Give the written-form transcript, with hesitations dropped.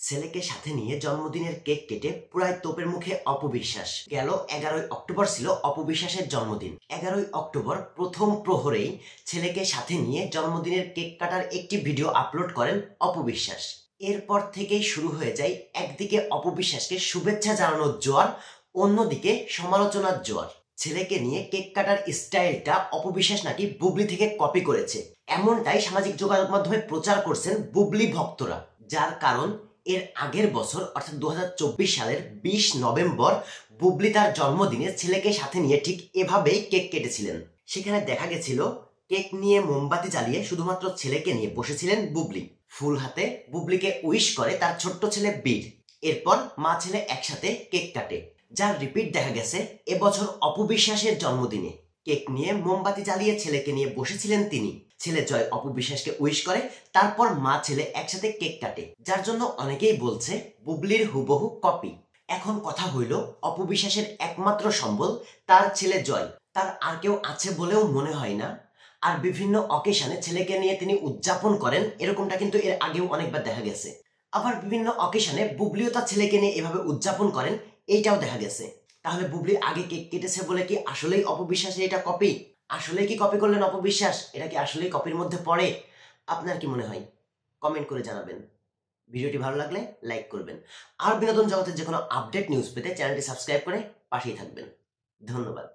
ছেলেকে সাথে নিয়ে জন্মদিনের কেক কেটে পুরাই তোপের মুখে অপবিশ্বাস। গেল 11ই অক্টোবর ছিল অপবিশ্বাসের জন্মদিন। 11ই অক্টোবর প্রথম প্রহরেই ছেলেকে সাথে নিয়ে জন্মদিনের কেক কাটার একটি ভিডিও আপলোড করেন অপবিশ্বাস। এরপর থেকেই শুরু হয়ে যায় একদিকে অপবিশ্বাসকে শুভেচ্ছা জানানোর জোয়ার, অন্যদিকে সমালোচনার জোয়ার। ছেলেকে নিয়ে কেক কাটার স্টাইলটা অপবিশ্বাস নাকি বুবলি থেকে কপি করেছে, এমনটাই সামাজিক যোগাযোগ মাধ্যমে প্রচার করছেন বুবলি ভক্তরা। যার কারণ এর আগের বছর অর্থাৎ 2024 সালের 20 নভেম্বর বুবলি তার জন্মদিনে ছেলেকে সাথে নিয়ে ঠিক এভাবেই কেক কেটেছিলেন। সেখানে দেখা গেছিল কেক নিয়ে মোমবাতি জ্বালিয়ে শুধুমাত্র ছেলেকে নিয়ে বসেছিলেন বুবলি। ফুল হাতে বুবলিকে উইশ করে তার ছোট্ট ছেলে বীর। এরপর মা ছেলে একসাথে কেক কাটে, যার রিপিট দেখা গেছে এবছর অপবিশ্বাসের জন্মদিনে। কেক নিয়ে মোমবাতি জ্বালিয়ে ছেলেকে নিয়ে বসেছিলেন তিনি। ছেলে জয় অপবিশ্বাসকে উইশ করে, তারপর মা ছেলে একসাথে কেক কাটে, যার জন্য অনেকেই বলছে বুবলির হুবহু কপি। এখন কথা হইল, অপবিশ্বাসের একমাত্র সম্বল তার ছেলে জয়, তার আর কেউ আছে বলেও মনে হয় না। আর বিভিন্ন অকেশনে ছেলেকে নিয়ে তিনি উদযাপন করেন, এরকমটা কিন্তু এর আগেও অনেকবার দেখা গেছে। আবার বিভিন্ন অকেশনে বুবলিও তার ছেলেকে নিয়ে এভাবে উদযাপন করেন, এইটাও দেখা গেছে। তাহলে বুবলি আগে কেক কেটেছে বলে কি আসলেই অপবিশ্বাসের এটা কপি? আসলে কি কপি করলেন অপবিশ্বাস? এটা কি আসলেই কপির মধ্যে পড়ে? আপনার কি মনে হয়? কমেন্ট করে জানাবেন। ভিডিওটি ভালো লাগলে লাইক করবেন। আর বিনোদন জগতের যে কোনো আপডেট নিউজ পেতে চ্যানেলটি সাবস্ক্রাইব করে পাশেই থাকবেন। ধন্যবাদ।